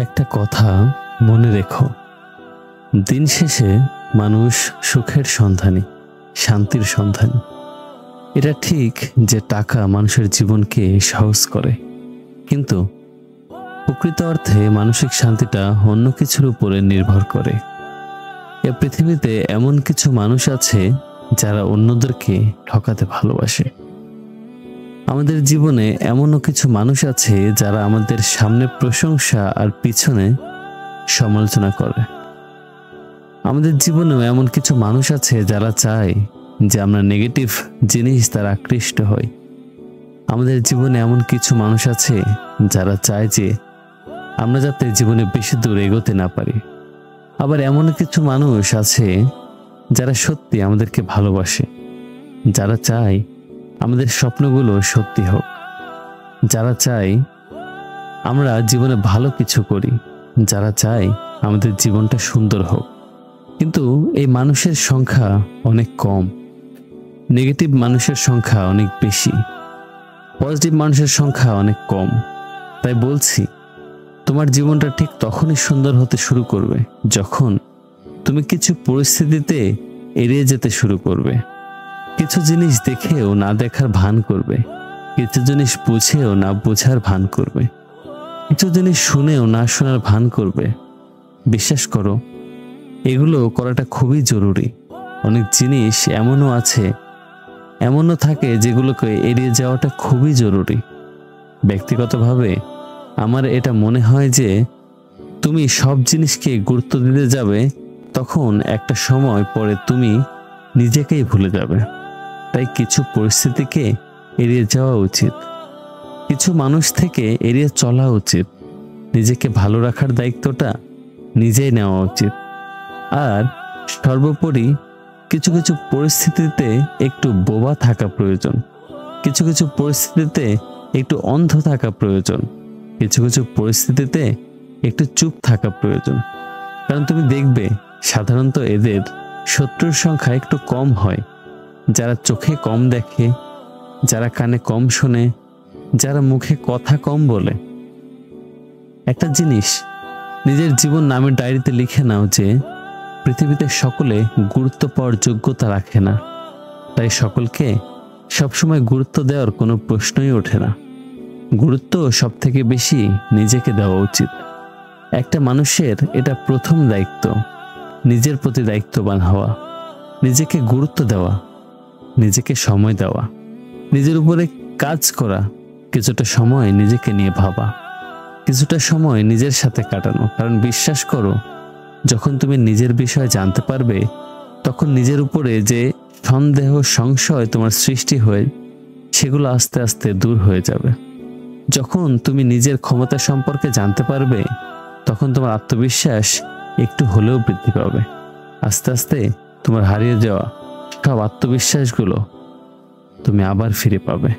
একটা কথা মনে রেখো, দিন শেষে মানুষ সুখের সন্ধানী, শান্তির সন্ধানী। এটা ঠিক যে টাকা মানুষের জীবনকে সহজ করে, কিন্তু প্রকৃত অর্থে মানসিক শান্তিটা অন্য কিছুর উপরে নির্ভর করে। এ পৃথিবীতে এমন কিছু মানুষ আছে যারা অন্যদেরকে ঠকাতে ভালোবাসে। আমাদের জীবনে এমনও কিছু মানুষ আছে যারা আমাদের সামনে প্রশংসা আর পিছনে সমালোচনা করে। আমাদের জীবনেও এমন কিছু মানুষ আছে যারা চায় যে আমরা নেগেটিভ জিনিস দ্বারা আকৃষ্ট হই। আমাদের জীবনে এমন কিছু মানুষ আছে যারা চায় যে আমরা যাতে জীবনে বেশি দূর এগোতে না পারি। আবার এমন কিছু মানুষ আছে যারা সত্যি আমাদেরকে ভালোবাসে, যারা চায় আমাদের স্বপ্নগুলো সত্যি হোক, যারা চায় আমরা জীবনে ভালো কিছু করি, যারা চায় আমাদের জীবনটা সুন্দর হোক। কিন্তু এই মানুষের সংখ্যা অনেক কম। নেগেটিভ মানুষের সংখ্যা অনেক বেশি, পজিটিভ মানুষের সংখ্যা অনেক কম। তাই বলছি, তোমার জীবনটা ঠিক তখনই সুন্দর হতে শুরু করবে যখন তুমি কিছু পরিস্থিতিতে এড়িয়ে যেতে শুরু করবে, কিছু জিনিস দেখেও না দেখার ভান করবে, কিছু জিনিস বুঝেও না বোঝার ভান করবে, কিছু জিনিস শুনেও না শোনার ভান করবে। বিশ্বাস করো, এগুলো করাটা খুবই জরুরি। অনেক জিনিস এমনও আছে, এমনও থাকে যেগুলোকে এড়িয়ে যাওয়াটা খুবই জরুরি। ব্যক্তিগতভাবে আমার এটা মনে হয় যে তুমি সব জিনিসকে গুরুত্ব দিতে যাবে, তখন একটা সময় পরে তুমি নিজেকেই ভুলে যাবে। তাই কিছু পরিস্থিতিকে এড়িয়ে যাওয়া উচিত, কিছু মানুষ থেকে এড়িয়ে চলা উচিত। নিজেকে ভালো রাখার দায়িত্বটা নিজেই নেওয়া উচিত। আর সর্বোপরি কিছু কিছু পরিস্থিতিতে একটু বোবা থাকা প্রয়োজন, কিছু কিছু পরিস্থিতিতে একটু অন্ধ থাকা প্রয়োজন, কিছু কিছু পরিস্থিতিতে একটু চুপ থাকা প্রয়োজন। কারণ তুমি দেখবে সাধারণত এদের শত্রুর সংখ্যা একটু কম হয়। যারা চোখে কম দেখে, যারা কানে কম শোনে, যারা মুখে কথা কম বলে। একটা জিনিস নিজের জীবন নামের ডায়েরিতে লিখে নাও যে পৃথিবীতে সকলে গুরুত্ব পাওয়ার যোগ্যতা রাখে না। তাই সকলকে সবসময় গুরুত্ব দেওয়ার কোনো প্রশ্নই ওঠে না। গুরুত্ব সব থেকে বেশি নিজেকে দেওয়া উচিত। একটা মানুষের এটা প্রথম দায়িত্ব, নিজের প্রতি দায়িত্ববান হওয়া, নিজেকে গুরুত্ব দেওয়া, নিজেকে সময় দেওয়া, নিজের উপরে কাজ করা, কিছুটা সময় নিজেকে নিয়ে ভাবা, কিছুটা সময় নিজের সাথে কাটানো। কারণ বিশ্বাস করো, যখন তুমি নিজের বিষয়ে জানতে পারবে, তখন নিজের উপরে যে সন্দেহ সংশয় তোমার সৃষ্টি হয়ে, সেগুলো আস্তে আস্তে দূর হয়ে যাবে। যখন তুমি নিজের ক্ষমতা সম্পর্কে জানতে পারবে, তখন তোমার আত্মবিশ্বাস একটু হলেও বৃদ্ধি পাবে। আস্তে আস্তে তোমার হারিয়ে যাওয়া সব আত্মবিশ্বাসগুলো তুমি আবার ফিরে পাবে।